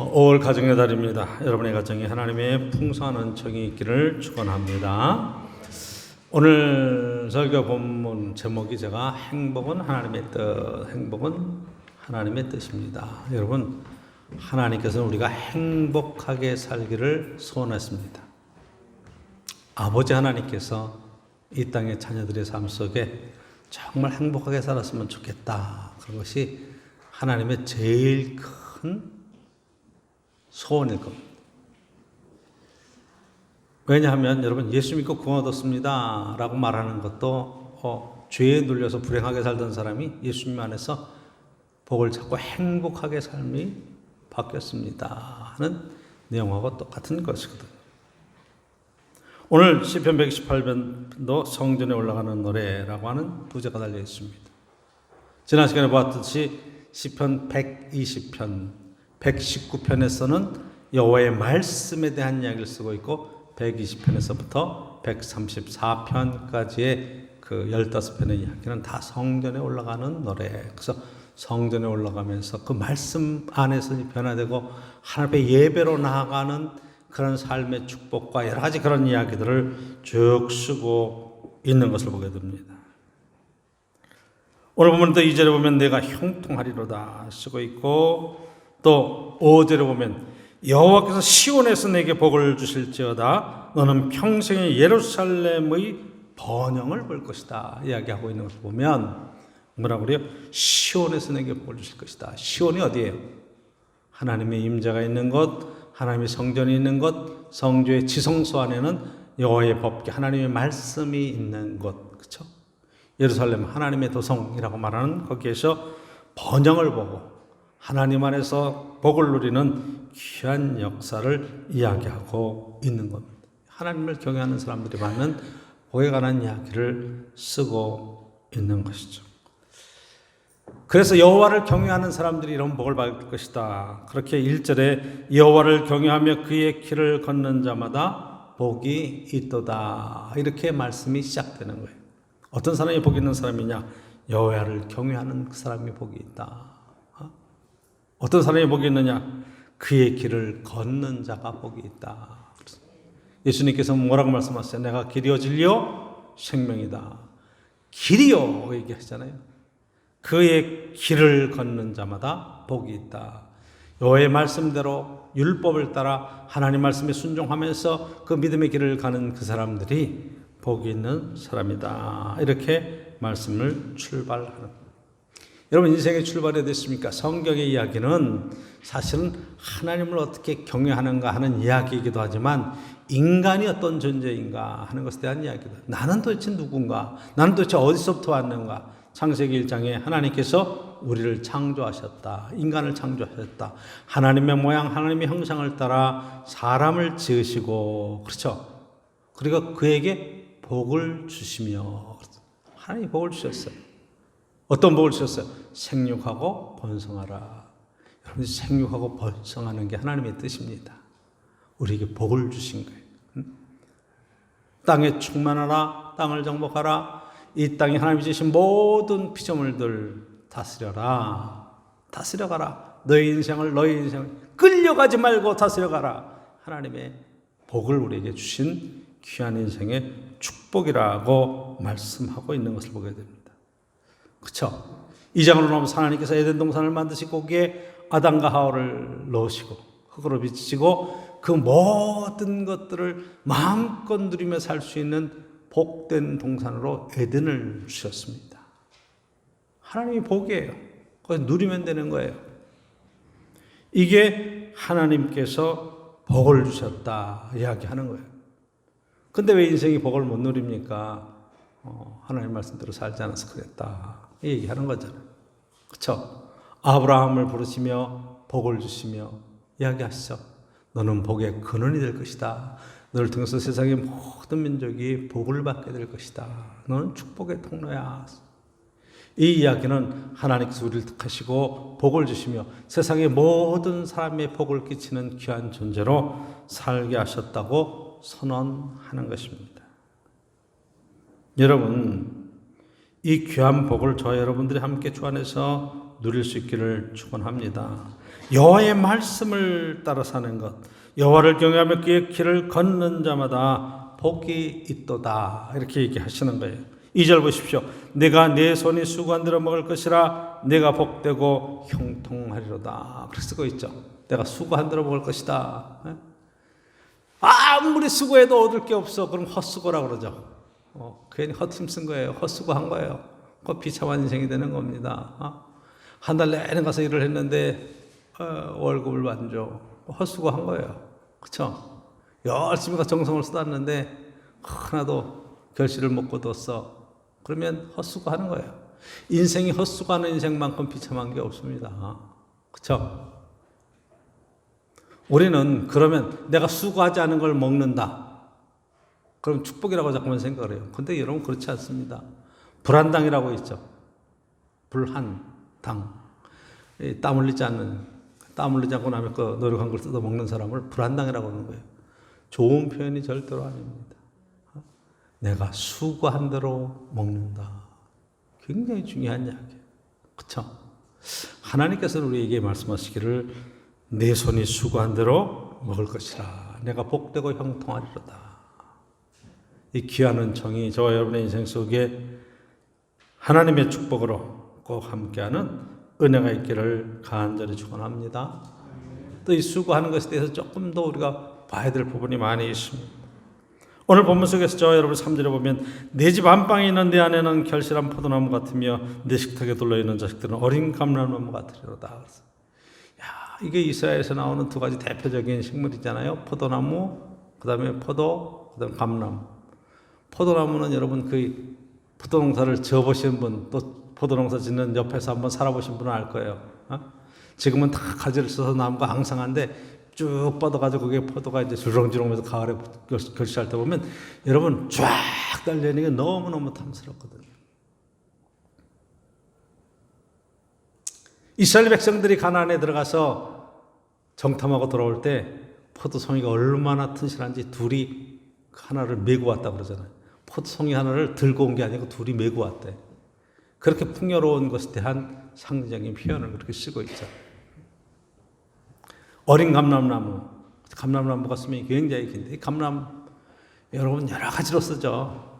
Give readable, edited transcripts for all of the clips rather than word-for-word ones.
5월 가정의 달입니다. 여러분의 가정에 하나님의 풍성한 은총이 있기를 축원합니다. 오늘 설교 본문 제목이 제가 행복은 하나님의 뜻, 행복은 하나님의 뜻입니다. 여러분, 하나님께서는 우리가 행복하게 살기를 소원하십니다. 아버지 하나님께서 이 땅의 자녀들의 삶 속에 정말 행복하게 살았으면 좋겠다. 그것이 하나님의 제일 큰 소원일 겁니다. 왜냐하면 여러분, 예수 믿고 구원 얻었습니다 라고 말하는 것도 죄에 눌려서 불행하게 살던 사람이 예수님 안에서 복을 찾고 행복하게 삶이 바뀌었습니다 하는 내용하고 똑같은 것이거든요. 오늘 시편 128편도 성전에 올라가는 노래라고 하는 부제가 달려 있습니다. 지난 시간에 보았듯이 시편 120편 119편에서는 여호와의 말씀에 대한 이야기를 쓰고 있고 120편에서부터 134편까지의 그 15편의 이야기는 다 성전에 올라가는 노래. 그래서 성전에 올라가면서 그 말씀 안에서 변화되고 하나님의 예배로 나아가는 그런 삶의 축복과 여러 가지 그런 이야기들을 쭉 쓰고 있는 것을 보게 됩니다. 오늘 보면 또 2절에 보면 내가 형통하리로다 쓰고 있고, 또 5절에 보면 여호와께서 시온에서 내게 복을 주실지어다 너는 평생에 예루살렘의 번영을 볼 것이다 이야기하고 있는 것을 보면 뭐라고 그래요? 시온에서 내게 복을 주실 것이다. 시온이 어디예요? 하나님의 임재가 있는 곳, 하나님의 성전이 있는 곳, 성주의 지성소 안에는 여호와의 법궤, 하나님의 말씀이 있는 곳, 그렇죠? 예루살렘 하나님의 도성이라고 말하는 거기에서 번영을 보고 하나님 안에서 복을 누리는 귀한 역사를 이야기하고 있는 겁니다. 하나님을 경외하는 사람들이 받는 복에 관한 이야기를 쓰고 있는 것이죠. 그래서 여호와를 경외하는 사람들이 이런 복을 받을 것이다. 그렇게 1절에 여호와를 경외하며 그의 길을 걷는 자마다 복이 있도다. 이렇게 말씀이 시작되는 거예요. 어떤 사람이 복 있는 사람이냐? 여호와를 경외하는 그 사람이 복이 있다. 어떤 사람이 복이 있느냐? 그의 길을 걷는 자가 복이 있다. 예수님께서 뭐라고 말씀하셨어요? 내가 길이요 진리요 생명이다. 길이요 얘기하잖아요. 그의 길을 걷는 자마다 복이 있다. 여호와의 말씀대로 율법을 따라 하나님 말씀에 순종하면서 그 믿음의 길을 가는 그 사람들이 복이 있는 사람이다. 이렇게 말씀을 출발하는 거예요. 여러분, 인생의 출발이 됐습니까? 성경의 이야기는 사실은 하나님을 어떻게 경외하는가 하는 이야기이기도 하지만 인간이 어떤 존재인가 하는 것에 대한 이야기다. 나는 도대체 누군가? 나는 도대체 어디서부터 왔는가? 창세기 1장에 하나님께서 우리를 창조하셨다. 인간을 창조하셨다. 하나님의 모양, 하나님의 형상을 따라 사람을 지으시고, 그렇죠? 그리고 그에게 복을 주시며, 하나님이 복을 주셨어요. 어떤 복을 주셨어요? 생육하고 번성하라. 여러분, 생육하고 번성하는 게 하나님의 뜻입니다. 우리에게 복을 주신 거예요. 땅에 충만하라. 땅을 정복하라. 이 땅에 하나님이 주신 모든 피조물들 다스려라. 다스려가라. 너의 인생을 끌려가지 말고 다스려가라. 하나님의 복을 우리에게 주신 귀한 인생의 축복이라고 말씀하고 있는 것을 보게 됩니다. 그렇죠? 이 장으로 나오면서 하나님께서 에덴 동산을 만드시고 거기에 아담과 하와를 넣으시고 흙으로 빚으시고 그 모든 것들을 마음껏 누리며 살 수 있는 복된 동산으로 에덴을 주셨습니다. 하나님이 복이에요. 그래서 누리면 되는 거예요. 이게 하나님께서 복을 주셨다 이야기하는 거예요. 근데 왜 인생이 복을 못 누립니까? 하나님 말씀대로 살지 않아서 그랬다 이 얘기하는 거잖아요. 그렇죠? 아브라함을 부르시며 복을 주시며 이야기하시죠. 너는 복의 근원이 될 것이다. 너를 통해서 세상의 모든 민족이 복을 받게 될 것이다. 너는 축복의 통로야. 이 이야기는 하나님께서 우리를 택하시고 복을 주시며 세상의 모든 사람의 복을 끼치는 귀한 존재로 살게 하셨다고 선언하는 것입니다. 여러분, 이 귀한 복을 저와 여러분들이 함께 주 안에서 누릴 수 있기를 축원합니다. 여호와의 말씀을 따라 사는 것, 여호와를 경외하며 그의 길을 걷는 자마다 복이 있도다. 이렇게 얘기하시는 거예요. 2절 보십시오. 내가 내 손이 수고한 대로 먹을 것이라 내가 복되고 형통하리로다. 그렇게 쓰고 있죠. 내가 수고한 대로 먹을 것이다. 아무리 수고해도 얻을 게 없어. 그럼 헛수고라고 그러죠. 괜히 헛힘 쓴 거예요. 헛수고한 거예요. 그 비참한 인생이 되는 겁니다. 한 달 내내 가서 일을 했는데 월급을 안 줘. 헛수고한 거예요. 그렇죠? 열심히 정성을 쏟았는데 하나도 결실을 못 거뒀어. 그러면 헛수고하는 거예요. 인생이 헛수고하는 인생만큼 비참한 게 없습니다. 그렇죠? 우리는 그러면 내가 수고하지 않은 걸 먹는다. 그럼 축복이라고 자꾸만 생각을 해요. 근데 여러분 그렇지 않습니다. 불한당이라고 있죠. 불한당. 땀 흘리지 않고 남의 거 노력한 걸 뜯어 먹는 사람을 불한당이라고 하는 거예요. 좋은 표현이 절대로 아닙니다. 내가 수고한 대로 먹는다. 굉장히 중요한 이야기예요. 그렇죠? 하나님께서는 우리에게 말씀하시기를 내 손이 수고한 대로 먹을 것이라. 내가 복되고 형통하리로다. 이 귀한 은총이 저와 여러분의 인생 속에 하나님의 축복으로 꼭 함께하는 은혜가 있기를 간절히 축원합니다. 또 이 수고하는 것에 대해서 조금 더 우리가 봐야 될 부분이 많이 있습니다. 오늘 본문 속에서 저와 여러분 3절에 보면 내 집 안방에 있는 내 아내는 결실한 포도나무 같으며 내 식탁에 둘러있는 자식들은 어린 감람나무 같으리로다. 이게 이스라엘에서 나오는 두 가지 대표적인 식물이잖아요. 포도나무, 그 다음에 포도, 그 다음에 감나무. 포도나무는 여러분 그 포도농사를 지어보신 분, 또 포도농사 짓는 옆에서 한번 살아보신 분은 알 거예요. 지금은 다 가지를 써서 나무가 앙상한데 쭉 뻗어가지고 그게 포도가 이제 주렁주렁하면서 가을에 결실할 때 보면 여러분 쫙 달려있는 게 너무너무 탐스럽거든요. 이스라엘 백성들이 가나안에 들어가서 정탐하고 돌아올 때 포도송이가 얼마나 튼실한지 둘이 하나를 메고 왔다고 그러잖아요. 포도송이 하나를 들고 온 게 아니고 둘이 메고 왔대. 그렇게 풍요로운 것에 대한 상징적인 표현을 그렇게 쓰고 있죠. 어린 감람나무가 수명이 굉장히 긴데, 이 감람 여러분 여러 가지로 쓰죠.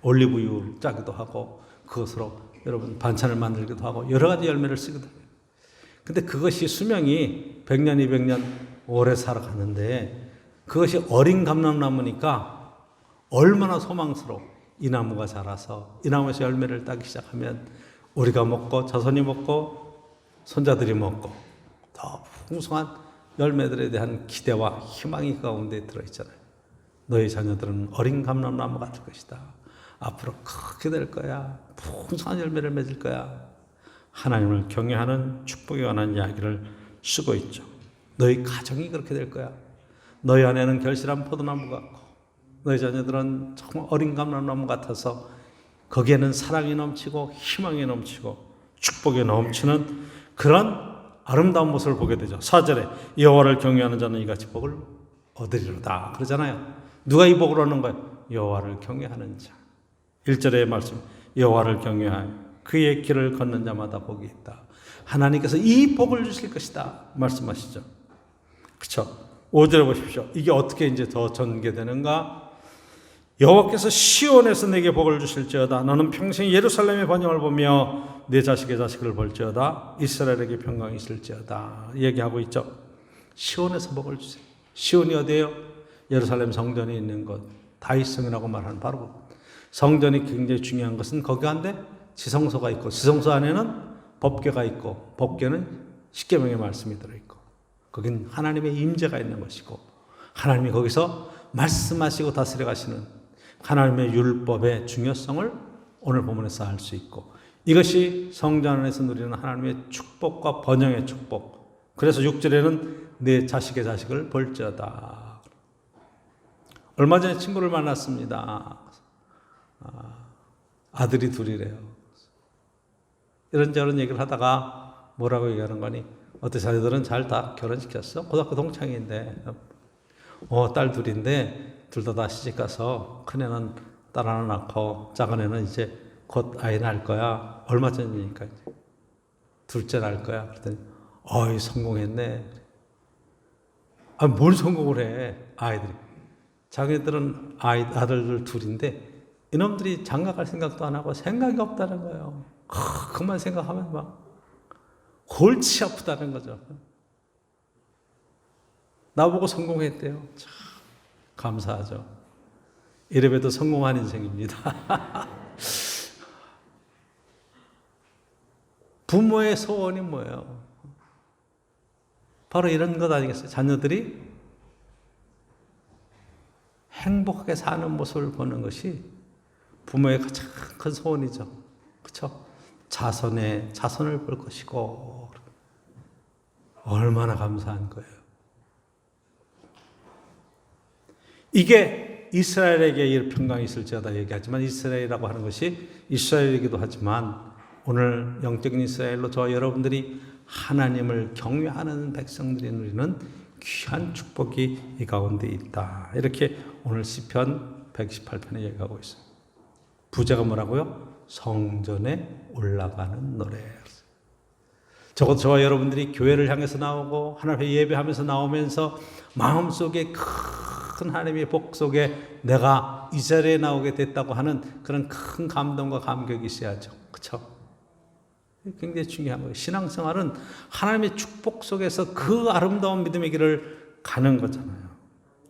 올리브유 짜기도 하고, 그것으로 여러분 반찬을 만들기도 하고, 여러 가지 열매를 쓰기도 해요. 근데 그것이 수명이 100년, 200년 오래 살아가는데, 그것이 어린 감람나무니까 얼마나 소망스러워. 이 나무가 자라서 이 나무에서 열매를 따기 시작하면 우리가 먹고 자손이 먹고 손자들이 먹고 더 풍성한 열매들에 대한 기대와 희망이 가운데 들어있잖아요. 너희 자녀들은 어린 감람나무가 될 것이다. 앞으로 크게 될 거야. 풍성한 열매를 맺을 거야. 하나님을 경외하는 축복에 관한 이야기를 쓰고 있죠. 너희 가정이 그렇게 될 거야. 너희 안에는 결실한 포도나무 같고 너희 자녀들은 정말 어린 감람나무 같아서 거기에는 사랑이 넘치고 희망이 넘치고 축복이 넘치는 그런 아름다운 모습을 보게 되죠. 4절에 여호와를 경외하는 자는 이같이 복을 얻으리로다 그러잖아요. 누가 이 복을 얻는 거예요? 여호와를 경외하는 자. 1절의 말씀, 여호와를 경외하여 그의 길을 걷는 자마다 복이 있다. 하나님께서 이 복을 주실 것이다 말씀하시죠. 그렇죠? 5절에 보십시오. 이게 어떻게 이제 더 전개되는가? 여호와께서 시온에서 내게 복을 주실지어다. 너는 평생 예루살렘의 번영을 보며 내 자식의 자식을 볼지어다. 이스라엘에게 평강이 있을지어다. 얘기하고 있죠. 시온에서 복을 주세요. 시온이 어디예요? 예루살렘 성전이 있는 곳. 다윗성이라고 말하는 바로 성전이 굉장히 중요한 것은 거기 안에 지성소가 있고 지성소 안에는 법궤가 있고 법궤는 십계명의 말씀이 들어있고 거긴 하나님의 임재가 있는 것이고 하나님이 거기서 말씀하시고 다스려 가시는 하나님의 율법의 중요성을 오늘 본문에서 알 수 있고 이것이 성전 안에서 누리는 하나님의 축복과 번영의 축복. 그래서 6절에는 내 자식의 자식을 볼지어다. 얼마 전에 친구를 만났습니다. 아들이 둘이래요. 이런저런 얘기를 하다가 뭐라고 얘기하는 거니? 어때 자녀들은 잘 다 결혼시켰어? 고등학교 동창인데 딸 둘인데 둘 다 시집가서 큰애는 딸 하나 낳고 작은 애는 이제 곧 아이 낳을 거야. 얼마 전이니까. 둘째 날 거야. 그랬더니 어이 성공했네. 아, 뭘 성공을 해 아이들이. 자기들은 아들들 둘인데 이놈들이 장가갈 생각도 안 하고 생각이 없다는 거예요. 그만 생각하면 막 골치 아프다는 거죠. 나보고 성공했대요. 참 감사하죠. 이래봬도 성공한 인생입니다. 부모의 소원이 뭐예요? 바로 이런 것 아니겠어요? 자녀들이 행복하게 사는 모습을 보는 것이 부모의 가장 큰 소원이죠. 그렇죠? 자손을 볼 것이고 얼마나 감사한 거예요. 이게 이스라엘에게 평강이 있을지어다 얘기하지만 이스라엘이라고 하는 것이 이스라엘이기도 하지만 오늘 영적인 이스라엘로 저와 여러분들이 하나님을 경외하는 백성들이 누리는 귀한 축복이 이 가운데 있다. 이렇게 오늘 시편 118편에 얘기하고 있어요. 부제가 뭐라고요? 성전에 올라가는 노래. 적어도 저와 여러분들이 교회를 향해서 나오고 하나님 앞에 예배하면서 나오면서 마음속에 큰 하나님의 복 속에 내가 이 자리에 나오게 됐다고 하는 그런 큰 감동과 감격이 있어야죠. 그렇죠? 굉장히 중요한 거예요. 신앙생활은 하나님의 축복 속에서 그 아름다운 믿음의 길을 가는 거잖아요.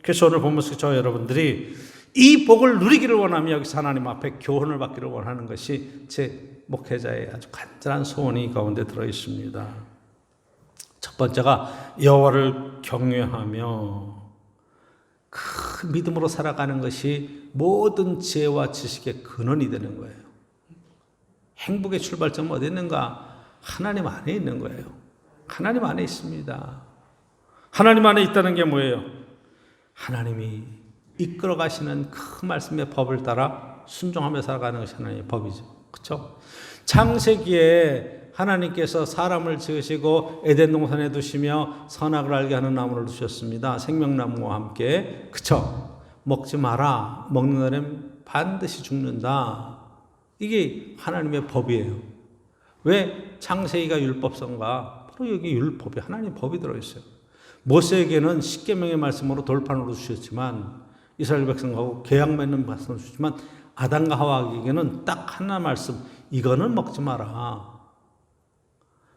그래서 오늘 보면서 저 여러분들이 이 복을 누리기를 원하며 여기서 하나님 앞에 교훈을 받기를 원하는 것이 제 목회자의 아주 간절한 소원이 가운데 들어 있습니다. 첫 번째가 여호와를 경외하며 그 믿음으로 살아가는 것이 모든 지혜와 지식의 근원이 되는 거예요. 행복의 출발점은 어디 있는가? 하나님 안에 있는 거예요. 하나님 안에 있습니다. 하나님 안에 있다는 게 뭐예요? 하나님이 이끌어 가시는 그 말씀의 법을 따라 순종하며 살아가는 것이 하나님의 법이죠. 그렇죠? 창세기에 하나님께서 사람을 지으시고 에덴 동산에 두시며 선악을 알게 하는 나무를 두셨습니다. 생명나무와 함께. 그렇죠? 먹지 마라. 먹는 날엔 반드시 죽는다. 이게 하나님의 법이에요. 왜 창세기가 율법서인가? 바로 여기 율법이 하나님의 법이 들어있어요. 모세에게는 십계명의 말씀으로 돌판으로 주셨지만 이스라엘 백성하고 계약 맺는 말씀을 주셨지만 아담과 하와에게는 딱 하나 말씀, 이거는 먹지 마라.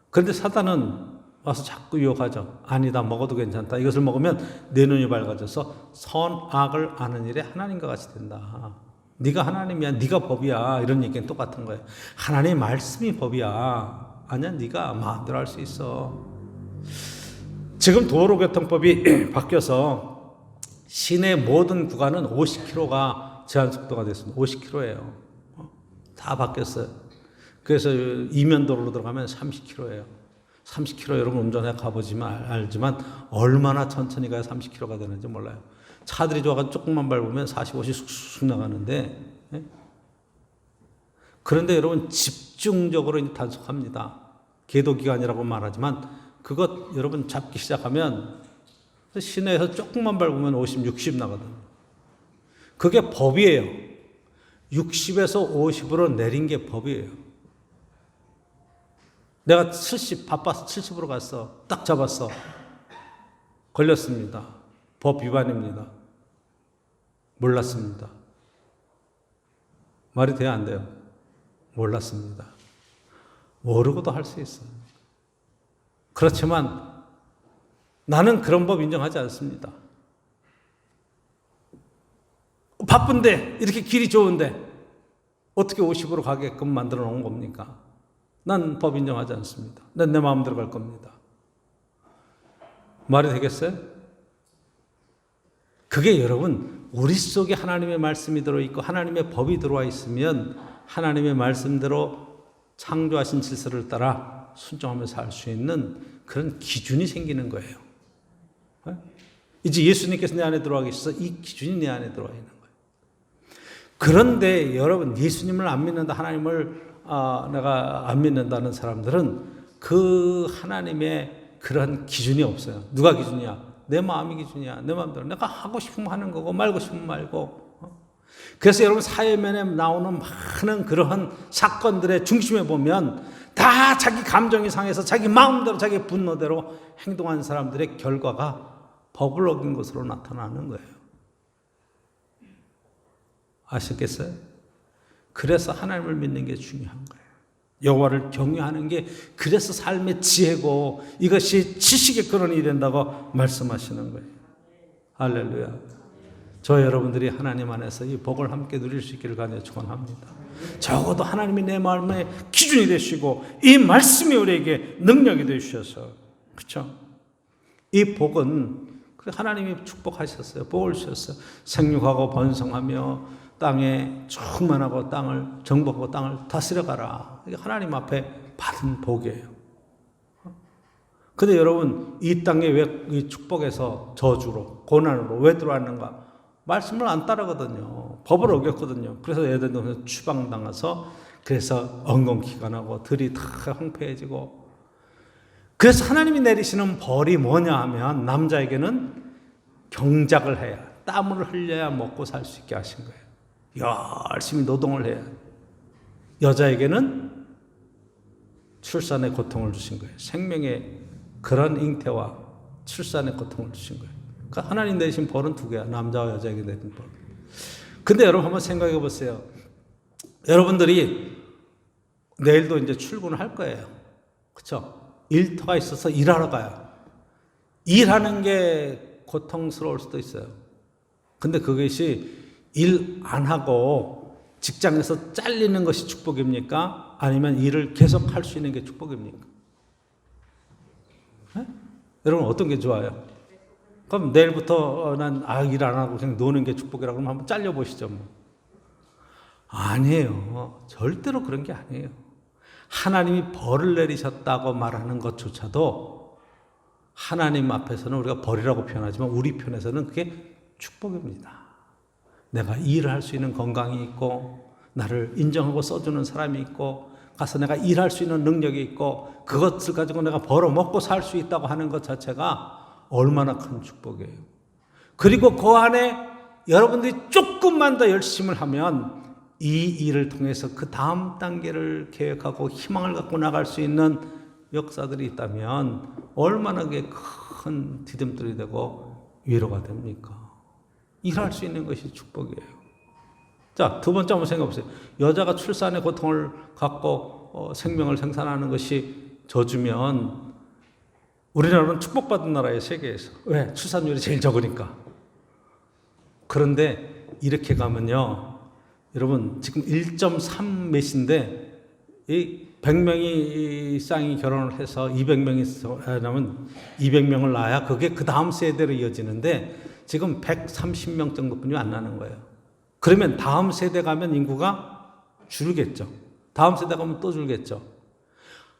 그런데 사단은 와서 자꾸 유혹하죠. 아니다, 먹어도 괜찮다. 이것을 먹으면 내 눈이 밝아져서 선악을 아는 일에 하나님과 같이 된다. 네가 하나님이야, 네가 법이야. 이런 얘기는 똑같은 거예요. 하나님의 말씀이 법이야. 아니야, 네가 마음대로 할 수 있어. 지금 도로교통법이 바뀌어서 시내 모든 구간은 50km가 제한속도가 됐습니다. 50km예요. 다 바뀌었어요. 그래서 이면도로로 들어가면 30km예요. 30km 여러분 운전해 가보지만 알지만 얼마나 천천히 가야 30km가 되는지 몰라요. 차들이 좋아가지고 조금만 밟으면 40, 50 쑥쑥 나가는데, 예? 그런데 여러분 집중적으로 이제 단속합니다. 계도기간이라고 말하지만 그것 여러분 잡기 시작하면 시내에서 조금만 밟으면 50, 60 나거든요. 그게 법이에요. 60에서 50으로 내린 게 법이에요. 내가 70 바빠서 70으로 갔어. 딱 잡았어. 걸렸습니다. 법 위반입니다. 몰랐습니다. 말이 돼야 안 돼요? 몰랐습니다. 모르고도 할 수 있어요. 그렇지만 나는 그런 법 인정하지 않습니다. 바쁜데 이렇게 길이 좋은데 어떻게 50으로 가게끔 만들어 놓은 겁니까? 난 법 인정하지 않습니다. 난 내 마음대로 갈 겁니다. 말이 되겠어요? 그게 여러분 우리 속에 하나님의 말씀이 들어있고 하나님의 법이 들어와 있으면 하나님의 말씀대로 창조하신 질서를 따라 순종하며 살 수 있는 그런 기준이 생기는 거예요. 이제 예수님께서 내 안에 들어와 계셔서 이 기준이 내 안에 들어와 있는 거예요. 그런데 여러분 예수님을 안 믿는다, 하나님을 내가 안 믿는다는 사람들은 그 하나님의 그런 기준이 없어요. 누가 기준이야? 내 마음이 기준이야. 내 마음대로 내가 하고 싶으면 하는 거고 말고 싶으면 말고. 그래서 여러분 사회면에 나오는 많은 그러한 사건들의 중심에 보면 다 자기 감정이 상해서 자기 마음대로 자기 분노대로 행동한 사람들의 결과가 법을 어긴 것으로 나타나는 거예요. 아시겠어요? 그래서 하나님을 믿는 게 중요한 거예요. 여호와를 경외하는 게 그래서 삶의 지혜고 이것이 지식의 근원이 된다고 말씀하시는 거예요. 할렐루야. 저 여러분들이 하나님 안에서 이 복을 함께 누릴 수 있기를 간절히 축원합니다. 적어도 하나님이 내 마음의 기준이 되시고 이 말씀이 우리에게 능력이 되주셔서, 그렇죠? 이 복은 하나님이 축복하셨어요. 복을 주셨어요. 생육하고 번성하며 땅에 충만하고 땅을 정복하고 땅을 다스려가라. 이게 하나님 앞에 받은 복이에요. 근데 여러분, 이 땅에 왜 이 축복에서 저주로 고난으로 왜 들어왔는가? 말씀을 안 따르거든요. 법을 어겼거든요. 그래서 에덴 동산에서 추방당해서 그래서 엉겅퀴가 나고 들이 다 황폐해지고, 그래서 하나님이 내리시는 벌이 뭐냐 하면 남자에게는 경작을 해야, 땀을 흘려야 먹고 살 수 있게 하신 거예요. 열심히 노동을 해야. 여자에게는 출산의 고통을 주신 거예요. 생명의 그런 잉태와 출산의 고통을 주신 거예요. 그러니까 하나님 내신 벌은 두 개야. 남자와 여자에게 내린 벌. 근데 여러분 한번 생각해 보세요. 여러분들이 내일도 이제 출근을 할 거예요. 그렇죠? 일터가 있어서 일하러 가요. 일하는 게 고통스러울 수도 있어요. 근데 그것이 일 안 하고 직장에서 잘리는 것이 축복입니까? 아니면 일을 계속 할 수 있는 게 축복입니까? 네? 여러분 어떤 게 좋아요? 그럼 내일부터 난 일 안 하고 그냥 노는 게 축복이라고 그러면 한번 잘려보시죠. 뭐. 아니에요. 절대로 그런 게 아니에요. 하나님이 벌을 내리셨다고 말하는 것조차도 하나님 앞에서는 우리가 벌이라고 표현하지만 우리 편에서는 그게 축복입니다. 내가 일을 할 수 있는 건강이 있고 나를 인정하고 써주는 사람이 있고 가서 내가 일할 수 있는 능력이 있고 그것을 가지고 내가 벌어먹고 살 수 있다고 하는 것 자체가 얼마나 큰 축복이에요. 그리고 그 안에 여러분들이 조금만 더 열심을 하면 이 일을 통해서 그 다음 단계를 계획하고 희망을 갖고 나갈 수 있는 역사들이 있다면 얼마나 그게 큰 디딤돌이 되고 위로가 됩니까? 일할 수 있는 것이 축복이에요. 자, 두 번째 한번 생각해 보세요. 여자가 출산의 고통을 갖고 생명을 생산하는 것이 저주면 우리나라는 축복받은 나라예요, 세계에서. 왜? 출산율이 제일 적으니까. 그런데 이렇게 가면요, 여러분 지금 1.3 몇인데 이 100명이 쌍이 결혼을 해서 200명이 나면 200명을 낳아야 그게 그 다음 세대로 이어지는데 지금 130명 정도뿐이 안 나는 거예요. 그러면 다음 세대 가면 인구가 줄겠죠. 다음 세대 가면 또 줄겠죠.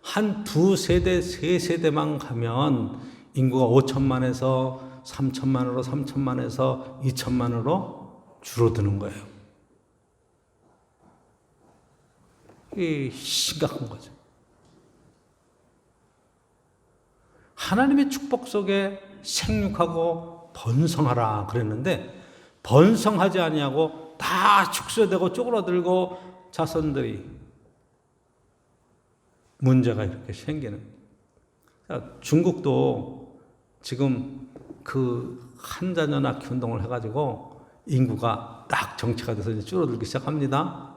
한 두 세대, 세 세대만 가면 인구가 5천만에서 3천만으로 3천만에서 2천만으로 줄어드는 거예요. 이 심각한 거죠. 하나님의 축복 속에 생육하고 번성하라 그랬는데 번성하지 아니하고 다 축소되고 쪼그라들고 자손들이 문제가 이렇게 생기는. 중국도 지금 그 한자녀 낳기 운동을 해가지고 인구가 딱 정체가 돼서 이제 줄어들기 시작합니다.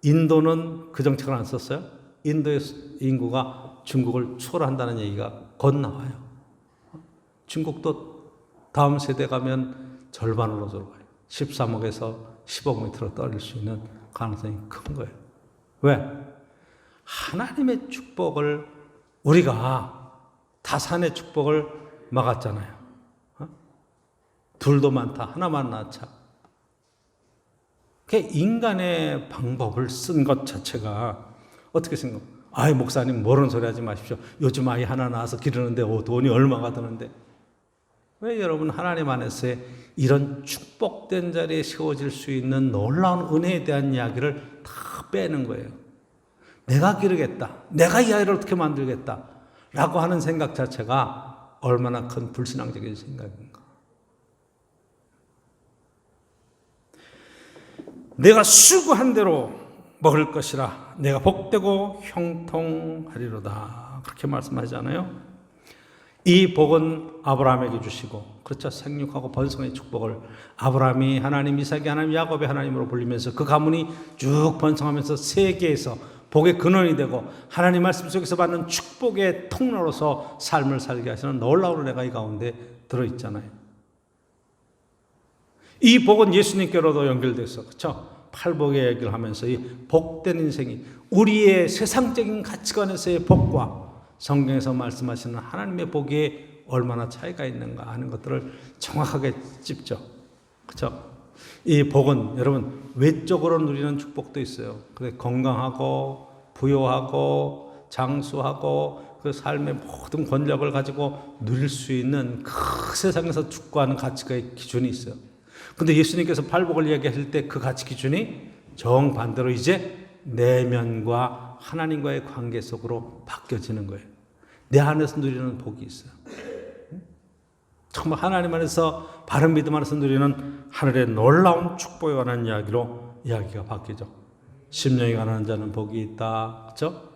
인도는 그 정책을 안 썼어요. 인도의 인구가 중국을 초월한다는 얘기가 곧 나와요. 중국도 다음 세대 가면 절반으로 들어가요. 13억에서 10억 밑으로 떨어질 수 있는 가능성이 큰 거예요. 왜? 하나님의 축복을 우리가 다산의 축복을 막았잖아요. 둘도 많다, 하나만 낳자. 그 인간의 방법을 쓴 것 자체가 어떻게 생각해요? 아이 목사님 모르는 소리 하지 마십시오. 요즘 아이 하나 낳아서 기르는데 돈이 얼마가 드는데. 왜 여러분 하나님 안에서의 이런 축복된 자리에 세워질 수 있는 놀라운 은혜에 대한 이야기를 다 빼는 거예요. 내가 기르겠다. 내가 이 아이를 어떻게 만들겠다. 라고 하는 생각 자체가 얼마나 큰 불신앙적인 생각인가. 내가 수고한 대로 먹을 것이라 내가 복되고 형통하리로다. 그렇게 말씀하잖아요. 이 복은 아브라함에게 주시고, 그렇죠. 생육하고 번성의 축복을 아브라함이 하나님, 이삭이 하나님, 야곱의 하나님으로 불리면서 그 가문이 쭉 번성하면서 세계에서 복의 근원이 되고 하나님 말씀 속에서 받는 축복의 통로로서 삶을 살게 하시는 놀라운 은혜가 이 가운데 들어있잖아요. 이 복은 예수님께로도 연결돼서, 그렇죠. 팔복의 얘기를 하면서 이 복된 인생이 우리의 세상적인 가치관에서의 복과 성경에서 말씀하시는 하나님의 복에 얼마나 차이가 있는가 하는 것들을 정확하게 짚죠. 그렇죠? 이 복은 여러분 외적으로 누리는 축복도 있어요. 근데 건강하고 부요하고 장수하고 그 삶의 모든 권력을 가지고 누릴 수 있는 그 세상에서 축구하는 가치의 기준이 있어요. 근데 예수님께서 팔복을 이야기하실 때 그 가치 기준이 정반대로 이제 내면과 하나님과의 관계 속으로 바뀌어지는 거예요. 내 안에서 누리는 복이 있어요. 정말 하나님 안에서 바른 믿음 안에서 누리는 하늘의 놀라운 축복에 관한 이야기로 이야기가 바뀌죠. 심령이 가난한 자는 복이 있다. 그렇죠?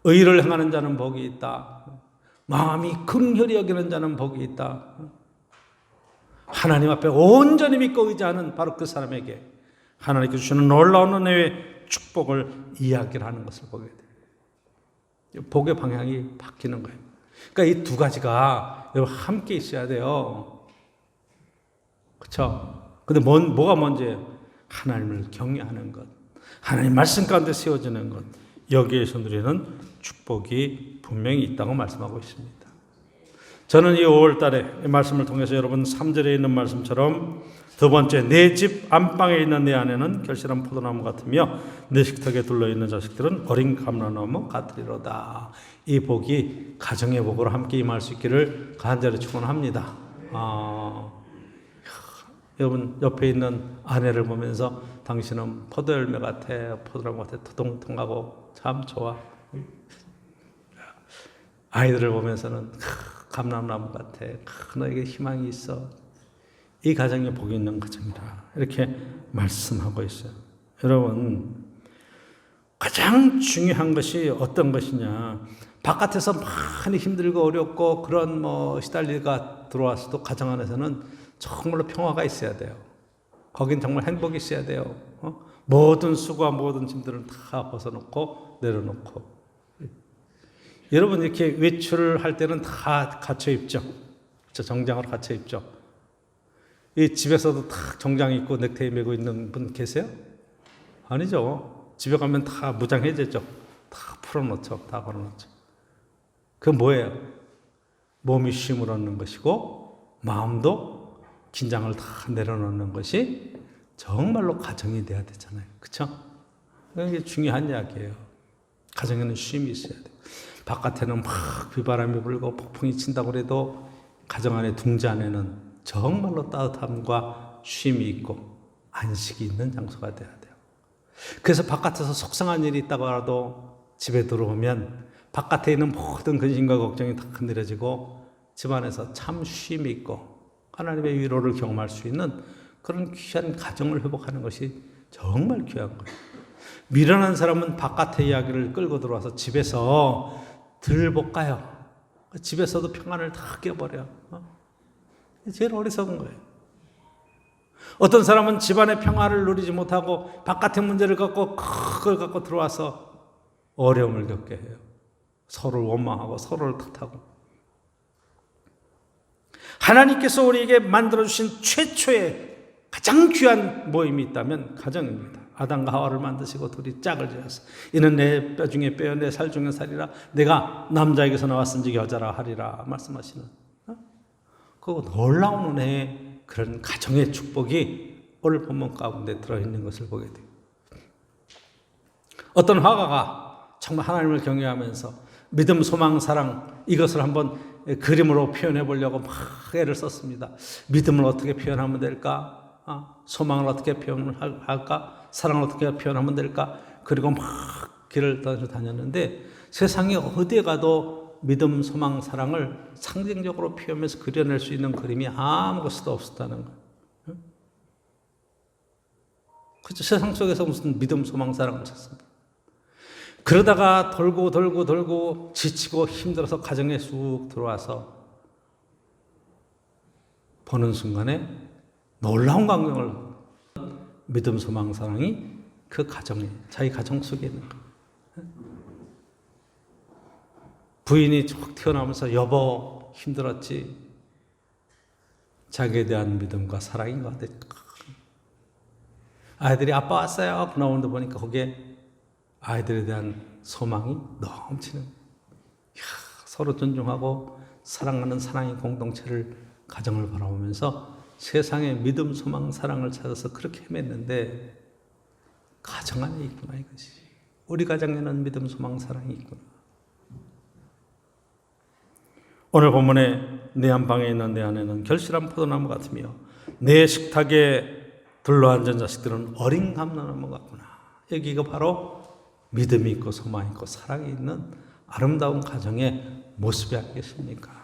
의를 행하는 자는 복이 있다. 마음이 긍휼히 여기는 자는 복이 있다. 하나님 앞에 온전히 믿고 의지하는 바로 그 사람에게 하나님께 주시는 놀라운 은혜의 축복을 이야기를 하는 것을 보게 돼요. 복의 방향이 바뀌는 거예요. 그러니까 이 두 가지가 여러분 함께 있어야 돼요. 그렇죠? 근데 뭐가 먼저예요? 하나님을 경외하는 것, 하나님 말씀 가운데 세워지는 것, 여기에서 누리는 축복이 분명히 있다고 말씀하고 있습니다. 저는 이 5월 달에 이 말씀을 통해서 여러분 3절에 있는 말씀처럼 두 번째, 내 집 안방에 있는 내 아내는 결실한 포도나무 같으며 내 식탁에 둘러있는 자식들은 어린 감람나무 같으리로다. 이 복이 가정의 복으로 함께 임할 수 있기를 간절히 축원합니다. 여러분 옆에 있는 아내를 보면서 당신은 포도열매 같아, 포도나무 같아, 토동통하고 참 좋아. 아이들을 보면서는 감람나무 같아, 너에게 희망이 있어. 이 가정에 복이 있는 가정이다. 이렇게 말씀하고 있어요. 여러분, 가장 중요한 것이 어떤 것이냐. 바깥에서 많이 힘들고 어렵고 그런 시달리가 들어왔어도 가정 안에서는 정말로 평화가 있어야 돼요. 거긴 정말 행복이 있어야 돼요. 모든 수고와 모든 짐들을 다 벗어놓고 내려놓고. 여러분 이렇게 외출을 할 때는 다 갖춰 입죠. 정장으로 갖춰 입죠. 이 집에서도 다 정장 입고 넥타이 메고 있는 분 계세요? 아니죠. 집에 가면 다 무장해제죠. 다 풀어놓죠. 다 걸어놓죠. 그건 뭐예요? 몸이 쉼을 얻는 것이고 마음도 긴장을 다 내려놓는 것이 정말로 가정이 돼야 되잖아요. 그렇죠? 이게 중요한 이야기예요. 가정에는 쉼이 있어야 돼요. 바깥에는 막 비바람이 불고 폭풍이 친다고 해도 가정 안에 둥지 안에는 정말로 따뜻함과 쉼이 있고 안식이 있는 장소가 돼야 돼요. 그래서 바깥에서 속상한 일이 있다고 하더라도 집에 들어오면 바깥에 있는 모든 근심과 걱정이 다 흔들어지고 집안에서 참 쉼이 있고 하나님의 위로를 경험할 수 있는 그런 귀한 가정을 회복하는 것이 정말 귀한 거예요. 미련한 사람은 바깥의 이야기를 끌고 들어와서 집에서 들볶아요. 집에서도 평안을 다 깨버려. 제일 어리석은 거예요. 어떤 사람은 집안의 평화를 누리지 못하고 바깥의 문제를 갖고 그걸 갖고 들어와서 어려움을 겪게 해요. 서로를 원망하고 서로를 탓하고. 하나님께서 우리에게 만들어주신 최초의 가장 귀한 모임이 있다면 가정입니다. 아담과 하와를 만드시고 둘이 짝을 지어서 이는 내 뼈 중에 뼈요 내 살 중에 살이라 내가 남자에게서 나왔은지 여자라 하리라 말씀하시는 그 놀라운 은혜의 그런 가정의 축복이 오늘 본문 가운데 들어있는 것을 보게 돼요. 어떤 화가가 정말 하나님을 경외하면서 믿음, 소망, 사랑 이것을 한번 그림으로 표현해 보려고 막 애를 썼습니다. 믿음을 어떻게 표현하면 될까? 소망을 어떻게 표현할까? 사랑을 어떻게 표현하면 될까? 그리고 막 길을 다녔는데 세상에 어디에 가도 믿음, 소망, 사랑을 상징적으로 표현해서 그려낼 수 있는 그림이 아무것도 없었다는 거예요. 그죠? 세상 속에서 무슨 믿음, 소망, 사랑을 찾습니다. 그러다가 돌고 지치고 힘들어서 가정에 쑥 들어와서 보는 순간에 놀라운 광경을 믿음, 소망, 사랑이 그 가정에, 자기 가정 속에 있는 거예요. 부인이 쭉 튀어나오면서 여보 힘들었지? 자기에 대한 믿음과 사랑인 것 같아요. 아이들이 아빠 왔어요. 나오는데 보니까 거기에 아이들에 대한 소망이 넘치는, 서로 존중하고 사랑하는 사랑의 공동체를, 가정을 바라보면서 세상에 믿음, 소망, 사랑을 찾아서 그렇게 헤맸는데 가정 안에 있구나 이것이. 우리 가정에는 믿음, 소망, 사랑이 있구나. 오늘 본문에 내 안방에 있는 내 안에는 결실한 포도나무 같으며 내 식탁에 둘러앉은 자식들은 어린 감람나무 같구나. 여기가 바로 믿음이 있고 소망이 있고 사랑이 있는 아름다운 가정의 모습이 아니겠습니까?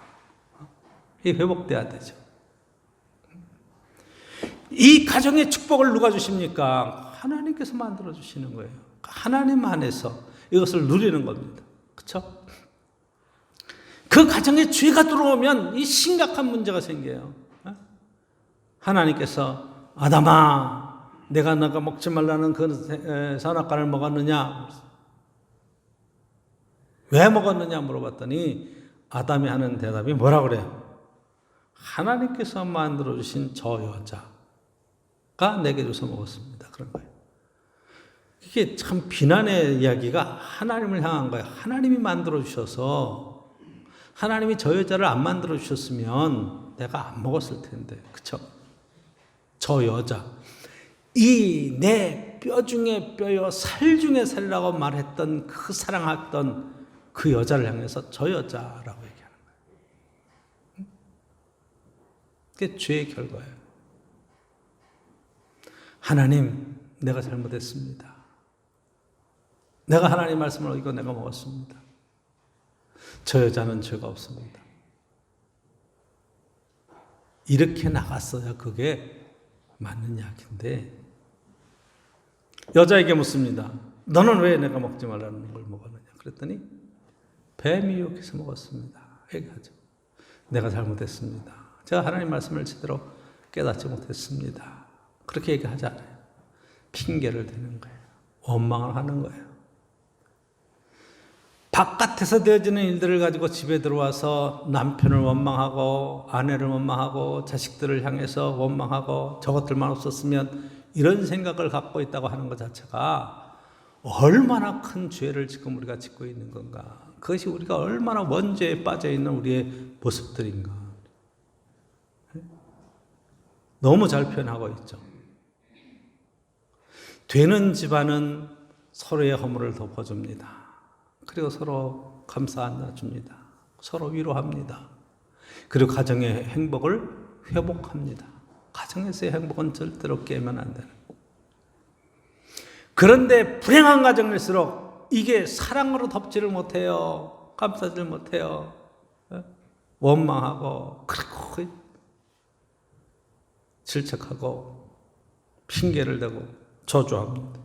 이 회복돼야 되죠. 이 가정의 축복을 누가 주십니까? 하나님께서 만들어 주시는 거예요. 하나님 안에서 이것을 누리는 겁니다. 그렇죠? 그 가정에 죄가 들어오면 이 심각한 문제가 생겨요. 하나님께서 아담아, 내가 너가 먹지 말라는 그 선악과를 먹었느냐? 왜 먹었느냐 물어봤더니 아담이 하는 대답이 뭐라 그래요? 하나님께서 만들어주신 저 여자가 내게 줘서 먹었습니다. 그런 거예요. 이게 참 비난의 이야기가 하나님을 향한 거예요. 하나님이 만들어주셔서, 하나님이 저 여자를 안 만들어주셨으면 내가 안 먹었을 텐데. 그쵸? 저 여자. 이 내 뼈 중에 뼈요, 살 중에 살이라고 말했던 그 사랑했던 그 여자를 향해서 저 여자라고 얘기하는 거예요. 그게 죄의 결과예요. 하나님, 내가 잘못했습니다. 내가 하나님 말씀을 어기고 내가 먹었습니다. 저 여자는 죄가 없습니다. 이렇게 나갔어야 그게 맞는 이야기인데, 여자에게 묻습니다. 너는 왜 내가 먹지 말라는 걸 먹었느냐? 그랬더니 뱀이 유혹해서 먹었습니다. 얘기하죠. 내가 잘못했습니다. 제가 하나님 말씀을 제대로 깨닫지 못했습니다. 그렇게 얘기하지 않아요. 핑계를 대는 거예요. 원망을 하는 거예요. 바깥에서 되어지는 일들을 가지고 집에 들어와서 남편을 원망하고 아내를 원망하고 자식들을 향해서 원망하고 저것들만 없었으면 이런 생각을 갖고 있다고 하는 것 자체가 얼마나 큰 죄를 지금 우리가 짓고 있는 건가. 그것이 우리가 얼마나 원죄에 빠져 있는 우리의 모습들인가. 너무 잘 표현하고 있죠. 되는 집안은 서로의 허물을 덮어줍니다. 그리고 서로 감사 안아줍니다. 서로 위로합니다. 그리고 가정의 행복을 회복합니다. 가정에서의 행복은 절대로 깨면 안 되는. 그런데 불행한 가정일수록 이게 사랑으로 덮지를 못해요. 감싸지를 못해요. 원망하고 그리고 질책하고 핑계를 대고 저주합니다.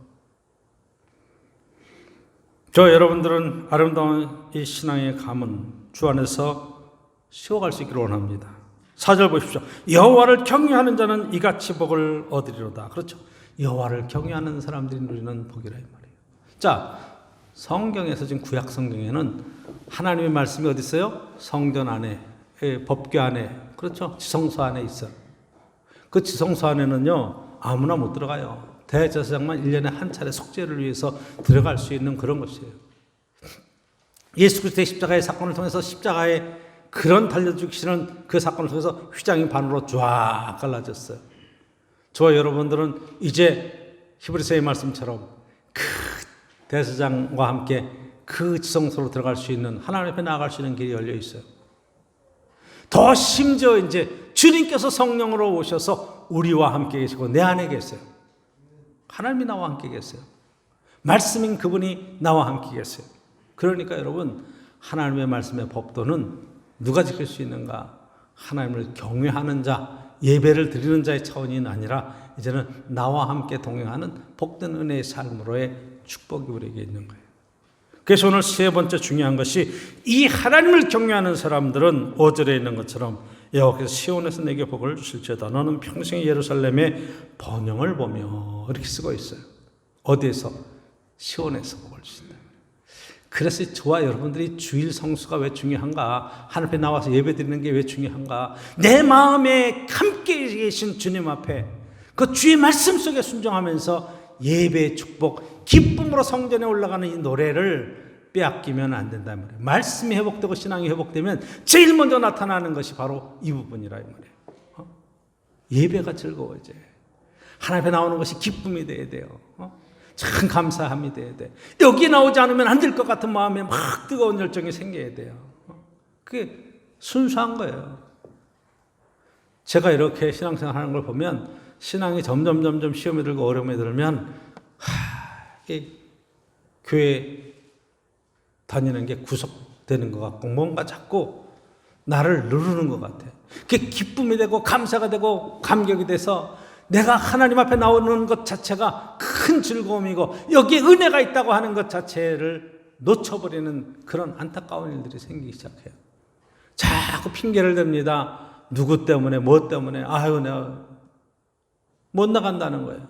저 여러분들은 아름다운 이 신앙의 가문 주 안에서 쉬어갈 수 있기를 원합니다. 4절 보십시오. 여호와를 경외하는 자는 이같이 복을 얻으리로다. 그렇죠. 여호와를 경외하는 사람들이 누리는 복이라 이 말이에요. 자, 성경에서 지금 구약 성경에는 하나님의 말씀이 어디 있어요? 성전 안에, 법궤 안에, 그렇죠. 지성소 안에 있어요. 그 지성소 안에는요 아무나 못 들어가요. 대제사장만 1년에 한 차례 속죄를 위해서 들어갈 수 있는 그런 것이에요. 예수 그리스도의 십자가의 사건을 통해서 십자가에 그런 달려 죽이시는 그 사건을 통해서 휘장이 반으로 쫙 갈라졌어요. 저와 여러분들은 이제 히브리서의 말씀처럼 그 대제사장과 함께 그 지성소로 들어갈 수 있는, 하나님 앞에 나아갈 수 있는 길이 열려 있어요. 더 심지어 이제 주님께서 성령으로 오셔서 우리와 함께 계시고 내 안에 계세요. 하나님이 나와 함께 계세요. 말씀인 그분이 나와 함께 계세요. 그러니까 여러분, 하나님의 말씀의 법도는 누가 지킬 수 있는가? 하나님을 경외하는 자, 예배를 드리는 자의 차원이 아니라 이제는 나와 함께 동행하는 복된 은혜의 삶으로의 축복이 우리에게 있는 거예요. 그래서 오늘 세 번째 중요한 것이 이 하나님을 경외하는 사람들은 5절에 있는 것처럼 여호와께서 시온에서 내게 복을 주실지어다. 너는 평생 예루살렘의 번영을 보며 이렇게 쓰고 있어요. 어디에서? 시온에서 복을 주신다. 그래서 저와 여러분들이 주일 성수가 왜 중요한가? 하늘 앞에 나와서 예배 드리는 게 왜 중요한가? 내 마음에 함께 계신 주님 앞에 그 주의 말씀 속에 순종하면서 예배의 축복, 기쁨으로 성전에 올라가는 이 노래를 빼앗기면 안 된다 말이에요. 말씀이 회복되고 신앙이 회복되면 제일 먼저 나타나는 것이 바로 이 부분이라 이 말이에요. 예배가 즐거워져요. 하나님 앞에 나오는 것이 기쁨이 돼야 돼요. 참 감사함이 돼야 돼. 여기 나오지 않으면 안 될 것 같은 마음에 막 뜨거운 열정이 생겨야 돼요. 그게 순수한 거예요. 제가 이렇게 신앙생활 하는 걸 보면 신앙이 점점 시험에 들고 어려움에 들면 교회 다니는 게 구속되는 것 같고 뭔가 자꾸 나를 누르는 것 같아. 그게 기쁨이 되고 감사가 되고 감격이 돼서 내가 하나님 앞에 나오는 것 자체가 큰 즐거움이고 여기에 은혜가 있다고 하는 것 자체를 놓쳐버리는 그런 안타까운 일들이 생기기 시작해요. 자꾸 핑계를 댑니다. 누구 때문에 뭐 때문에 아유 내가 못 나간다는 거예요.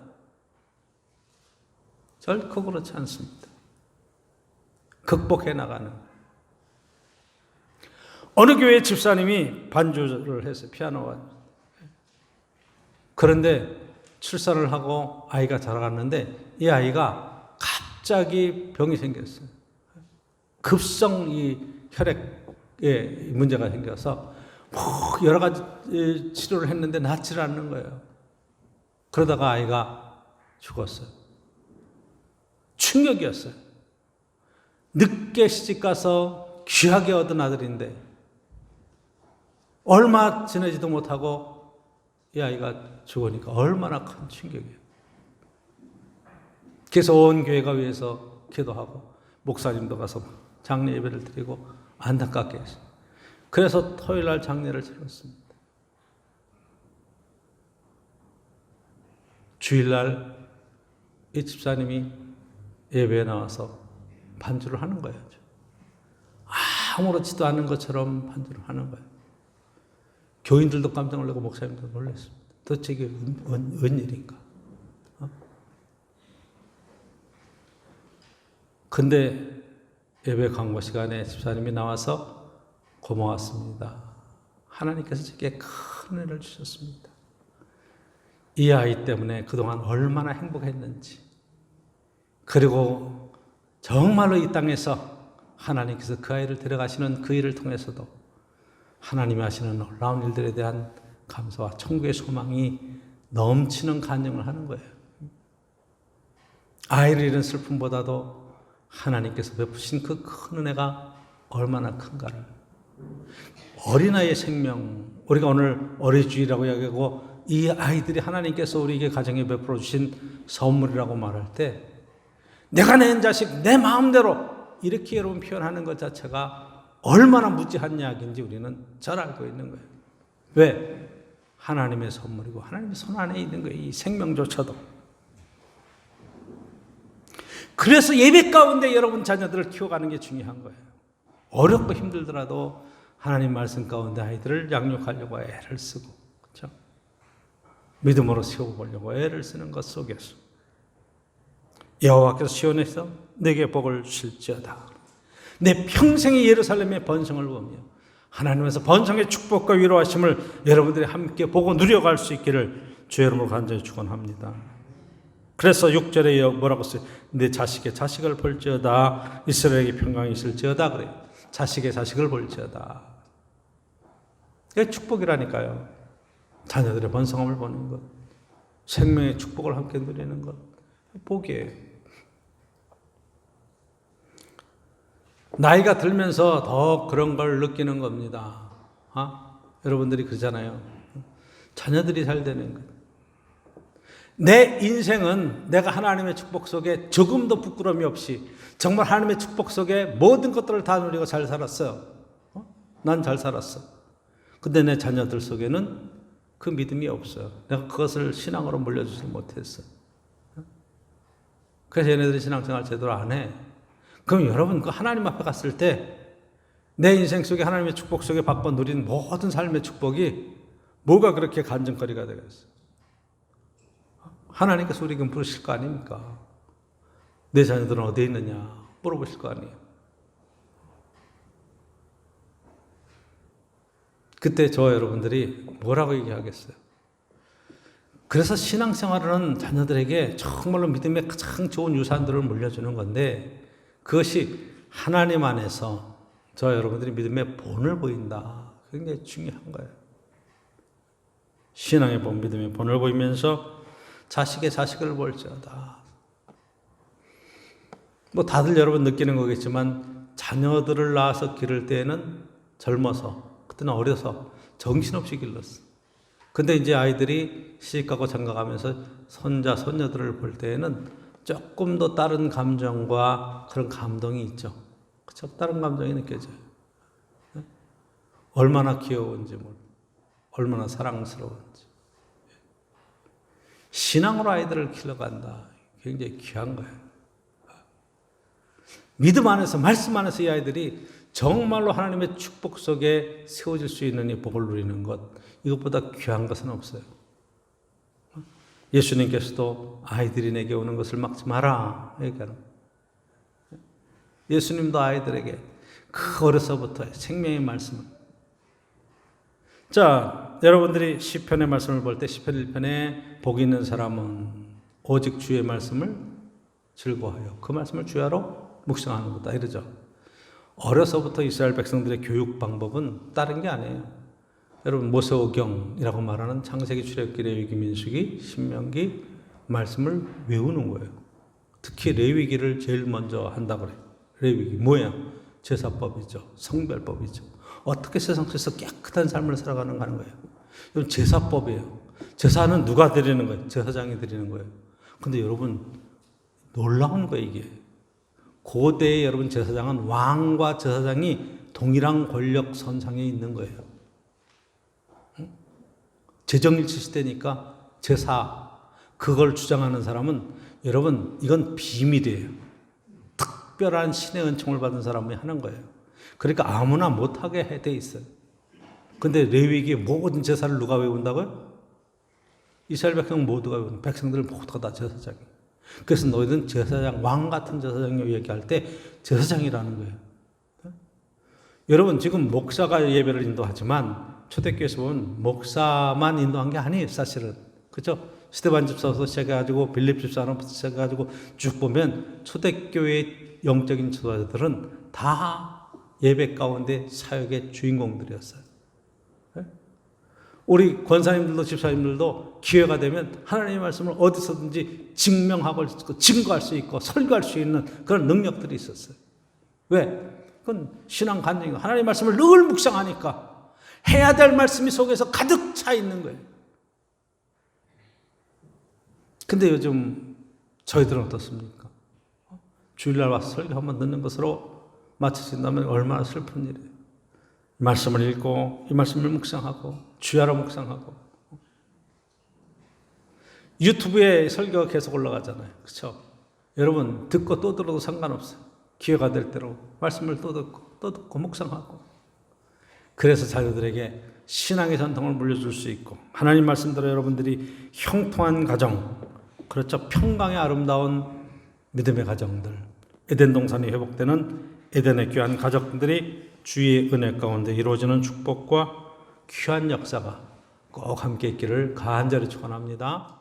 결코 그렇지 않습니다. 극복해 나가는 거예요. 어느 교회 집사님이 반주를 했어요. 피아노와. 그런데 출산을 하고 아이가 자라갔는데 이 아이가 갑자기 병이 생겼어요. 급성 이 혈액에 문제가 생겨서 여러 가지 치료를 했는데 낫질 않는 거예요. 그러다가 아이가 죽었어요. 충격이었어요. 늦게 시집가서 귀하게 얻은 아들인데 얼마 지내지도 못하고 이 아이가 죽으니까 얼마나 큰 충격이에요. 그래서 온 교회가 위해서 기도하고 목사님도 가서 장례 예배를 드리고 안타깝게 했어요. 그래서 토요일 날 장례를 치렀습니다. 주일날 이 집사님이 예배에 나와서 반주를 하는 거예요. 아무렇지도 않은 것처럼 반주를 하는 거예요. 교인들도 깜짝 놀라고 목사님도 놀랐습니다. 도대체 이게 웬일인가? 근데 예배 강모 시간에 집사님이 나와서 고마웠습니다. 하나님께서 제게 큰 은혜를 주셨습니다. 이 아이 때문에 그동안 얼마나 행복했는지, 그리고 정말로 이 땅에서 하나님께서 그 아이를 데려가시는 그 일을 통해서도 하나님이 하시는 놀라운 일들에 대한 감사와 천국의 소망이 넘치는 간증을 하는 거예요. 아이를 잃은 슬픔보다도 하나님께서 베푸신 그 큰 은혜가 얼마나 큰가를. 어린아이의 생명, 우리가 오늘 어린이주일이라고 이야기하고 이 아이들이 하나님께서 우리에게 가정에 베풀어 주신 선물이라고 말할 때 내가 낳은 자식 내 마음대로 이렇게 여러분 표현하는 것 자체가 얼마나 무지한 이야기인지 우리는 잘 알고 있는 거예요. 왜? 하나님의 선물이고 하나님의 손 안에 있는 거예요. 이 생명조차도. 그래서 예배 가운데 여러분 자녀들을 키워가는 게 중요한 거예요. 어렵고 힘들더라도 하나님 말씀 가운데 아이들을 양육하려고 애를 쓰고, 그렇죠? 믿음으로 세워보려고 애를 쓰는 것 속에서 여호와께서 시온에서 내게 복을 주실지어다. 내 평생의 예루살렘의 번성을 보며 하나님께서 번성의 축복과 위로하심을 여러분들이 함께 보고 누려갈 수 있기를 주의 이름으로 간절히 축원합니다. 그래서 6절에 뭐라고 써요? 내 자식의 자식을 볼지어다. 이스라엘에게 평강이 있을지어다. 그래요. 자식의 자식을 볼지어다. 이게 축복이라니까요. 자녀들의 번성함을 보는 것, 생명의 축복을 함께 누리는 것, 복이에요. 나이가 들면서 더 그런 걸 느끼는 겁니다. 여러분들이 그러잖아요. 자녀들이 잘 되는 것. 내 인생은 내가 하나님의 축복 속에 조금도 부끄러움이 없이 정말 하나님의 축복 속에 모든 것들을 다 누리고 잘 살았어요. 난 잘 살았어. 근데 내 자녀들 속에는 그 믿음이 없어요. 내가 그것을 신앙으로 물려주지 못했어. 그래서 얘네들이 신앙생활 제대로 안 해. 그럼 여러분 그 하나님 앞에 갔을 때 내 인생 속에 하나님의 축복 속에 받고 누린 모든 삶의 축복이 뭐가 그렇게 간증거리가 되겠어? 하나님께서 우리에게 물으실 거 아닙니까? 내 자녀들은 어디에 있느냐 물어보실 거 아니에요. 그때 저와 여러분들이 뭐라고 얘기하겠어요? 그래서 신앙생활은 자녀들에게 정말로 믿음의 가장 좋은 유산들을 물려주는 건데 그것이 하나님 안에서 저와 여러분들이 믿음의 본을 보인다. 굉장히 중요한 거예요. 신앙의 본, 믿음의 본을 보이면서 자식의 자식을 볼지어다. 뭐 다들 여러분 느끼는 거겠지만 자녀들을 낳아서 기를 때에는 젊어서 그때는 어려서 정신없이 길렀어. 근데 이제 아이들이 시집가고 장가가면서 손자, 손녀들을 볼 때에는 조금 더 다른 감정과 그런 감동이 있죠. 그쵸? 다른 감정이 느껴져요. 얼마나 귀여운지, 얼마나 사랑스러운지. 신앙으로 아이들을 길러간다. 굉장히 귀한 거예요. 믿음 안에서, 말씀 안에서 이 아이들이 정말로 하나님의 축복 속에 세워질 수 있는 이 복을 누리는 것, 이것보다 귀한 것은 없어요. 예수님께서도 아이들이 내게 오는 것을 막지 마라. 얘기하는 예수님도 아이들에게 그 어려서부터 생명의 말씀을. 자, 여러분들이 시편의 말씀을 볼 때 시편 1편에 복이 있는 사람은 오직 주의 말씀을 즐거워하여 그 말씀을 주야로 묵상하는 거다 이러죠. 어려서부터 이스라엘 백성들의 교육 방법은 다른 게 아니에요. 여러분 모세오경이라고 말하는 창세기, 출애굽기, 레위기, 민수기, 신명기 말씀을 외우는 거예요. 특히 레위기를 제일 먼저 한다고 그래요. 레위기 뭐야? 제사법이죠. 성별법이죠. 어떻게 세상 속에서 깨끗한 삶을 살아가는가 하는 거예요. 이건 제사법이에요. 제사는 누가 드리는 거예요? 제사장이 드리는 거예요. 근데 여러분 놀라운 거예요 이게. 고대에 여러분 제사장은 왕과 제사장이 동일한 권력 선상에 있는 거예요. 제정일치 시대니까 제사 그걸 주장하는 사람은 여러분 이건 비밀이에요. 특별한 신의 은총을 받은 사람이 하는 거예요. 그러니까 아무나 못하게 돼 있어요. 근데 레위기의 모든 제사를 누가 외운다고요? 이스라엘 백성 모두가 외우는 백성들 모두가 다 제사장이에요. 그래서 너희들은 제사장, 왕 같은 제사장이라고 얘기할 때 제사장이라는 거예요. 여러분 지금 목사가 예배를 인도하지만 초대교회에서 보면 목사만 인도한 게 아니에요. 사실은. 그렇죠? 스데반 집사부터 시작해가지고 빌립 집사부터 시작해가지고 쭉 보면 초대교회의 영적인 지도자들은 다 예배 가운데 사역의 주인공들이었어요. 우리 권사님들도 집사님들도 기회가 되면 하나님의 말씀을 어디서든지 증명하고 증거할 수 있고 설교할 수 있는 그런 능력들이 있었어요. 왜? 그건 신앙 간증이고 하나님의 말씀을 늘 묵상하니까 해야 될 말씀이 속에서 가득 차 있는 거예요. 근데 요즘 저희들은 어떻습니까? 주일날 와서 설교 한번 듣는 것으로 마치신다면 얼마나 슬픈 일이에요. 이 말씀을 읽고 이 말씀을 묵상하고 주야로 묵상하고 유튜브에 설교가 계속 올라가잖아요. 그렇죠? 여러분 듣고 또 들어도 상관없어요. 기회가 될 대로 말씀을 또 듣고 묵상하고 그래서 자녀들에게 신앙의 전통을 물려줄 수 있고 하나님 말씀대로 여러분들이 형통한 가정 그렇죠. 평강의 아름다운 믿음의 가정들 에덴 동산이 회복되는 에덴의 귀한 가족들이 주의 은혜 가운데 이루어지는 축복과 귀한 역사가 꼭 함께 있기를 간절히 축원합니다.